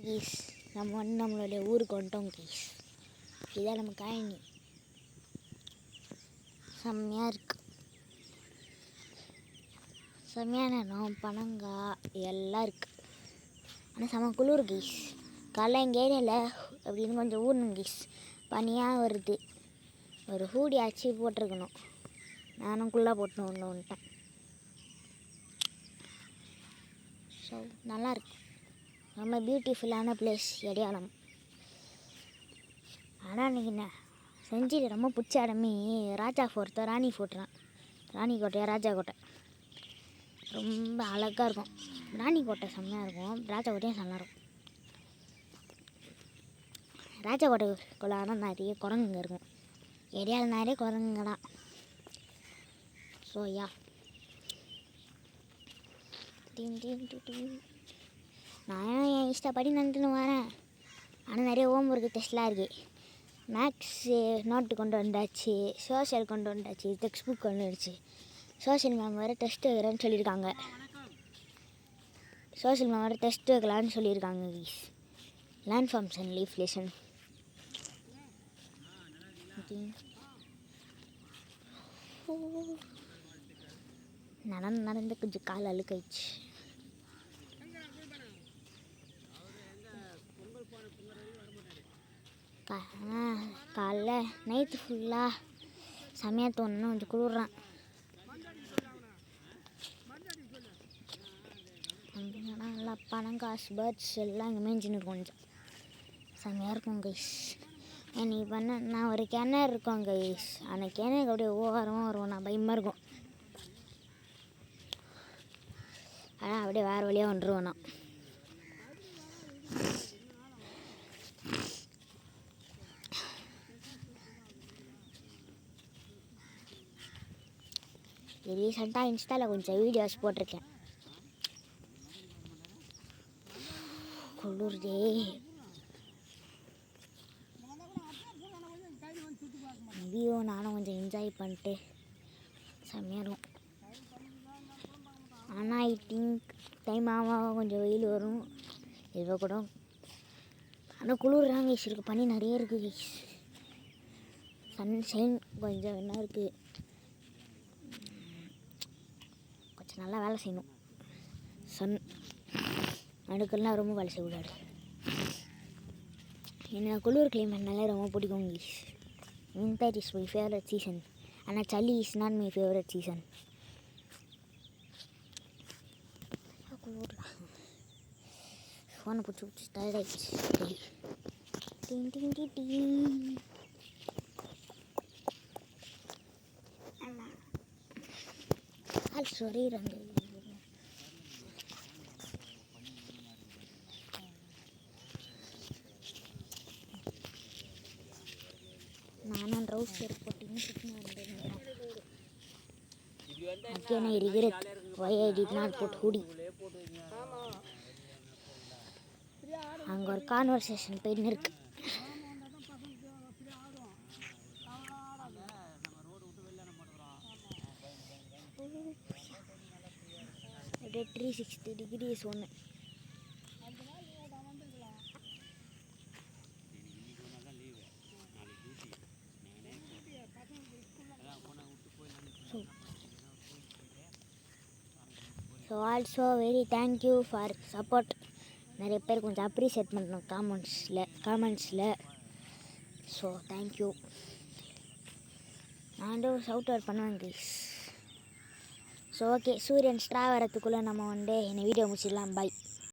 Keys நம்ம நம்மளுடைய ஊருக்கு வந்துட்டோம் கீஸ். இதான் நம்ம காயனி. செம்மையாக இருக்குது. செம்மையான இடம், பனங்காய் எல்லாம் இருக்குது. ஆனால் செம்ம குளிர் கீஸ். காலைல எங்கள் ஏரியாவில் அப்படின்னு கொஞ்சம் ஊறணும் கீஸ். பனியாக வருது. ஒரு ஹூடி ஆச்சு போட்டிருக்கணும். நானும் குள்ளாக போட்டு வந்துட்டேன். ஸோ நல்லாயிருக்கு. ரொம்ப பியூட்டிஃபுல்லான பிளேஸ் எடையாளம். ஆனால் இன்றைக்கி என்ன செஞ்சியில் ரொம்ப பிடிச்ச இடமே ராஜா ஃபோர்ட்டோ ராணி ஃபோர்ட்றான். ராணி கோட்டையா ராஜா கோட்டை ரொம்ப அழகாக இருக்கும். ராணி கோட்டை செம்மையாக இருக்கும், ராஜா கோட்டையும் செம்மையாக இருக்கும். ராஜா கோட்டைக்குள்ள ஆனால் நிறைய குரங்குங்க இருக்கும். எடையால் நிறைய குரங்குங்க தான். ஸோ யா நான் என் இஷ்டப்படி நன்றுன்னு வரேன். ஆனால் நிறைய ஹோம் ஒர்க்கு டெஸ்ட்லாம் இருக்குது. மேக்ஸு நோட்டு கொண்டு வந்தாச்சு, சோஷியல் கொண்டு வந்தாச்சு, டெக்ஸ்ட் புக் கொண்டு வந்துச்சு. சோஷியல் மேம் வேறு டெஸ்ட் வைக்கிறேன்னு சொல்லியிருக்காங்க. சோஷியல் மேம் வேறு டெஸ்ட் வைக்கலான்னு சொல்லியிருக்காங்க. Learn forms and leaf lesson. நடந்து கொஞ்சம் கால் அழுக்காயிடுச்சு. காலைல நைட்டு ஃபுல்லாக செமையாக தோணுன்னு கொஞ்சம் குளிர்றான். நல்லா பனங்காசு பேர்ட்ஸ் எல்லாம் இங்கே மேய்ஞ்சின்னு இருக்கும். கொஞ்சம் செமையாக இருக்கும் கைஸ். இன்னைக்கு நான் ஒரு கிணறு இருக்கோம் கைஸ். அந்த கிணறு அப்படியே ஓரமாக வருவோம். நான் பயமாக இருக்கும். ஆனால் அப்படியே வேறு வழியாக வந்துடுவோம். நான் ரீசெண்டாக இன்ஸ்டாவில் கொஞ்சம் வீடியோஸ் போட்டிருக்கேன். குளிர்தே. வியூ நானும் கொஞ்சம் என்ஜாய் பண்ணிட்டு செம்மையாக இருக்கும். ஆனால் ஐ திங்க் டைம் ஆகும், கொஞ்சம் வெயில் வரும் இப்போ கூட. ஆனால் குளிர் தான் கைஸ் இருக்குது. பனி நிறைய இருக்குது கைஸ். சன்ஷைன் கொஞ்சம் என்ன இருக்குது. கொஞ்சம் நல்லா வேலை செய்யணும். அடுக்கெல்லாம் ரொம்ப வேலை செய்யக்கூடாது. எனக்கு குளிர் கிளைமேட்னாலே ரொம்ப பிடிக்கும் guys. Winter is my favourite season. ஆனால் சளி is not my favourite season. ஃபோனை பிடிச்சி டயர்ட் ஆகிடுச்சு. சொல்லிடுறாங்க. நானும் ட்ரௌசர் போட்டின்னு சுற்றினு வந்தேன். Again I regret why I did not put hoodie. அங்கே ஒரு கான்வர்சேஷன் போயின்னு இருக்கு. அப்படியே 360 degrees ஒன்று. So also very thank you for support. நிறைய பேர் கொஞ்சம் அப்ரிஷியேட் பண்ணணும் காமெண்ட்ஸில். So thank you. நான் ஷவுட் அவுட் பண்ணுவேன் கைஸ். ஸோ ஓகே, சூரியன் ஸ்ட்ரா வரத்துக்குள்ளே நம்ம இந்த வீடியோ முடிச்சிடலாம். பை.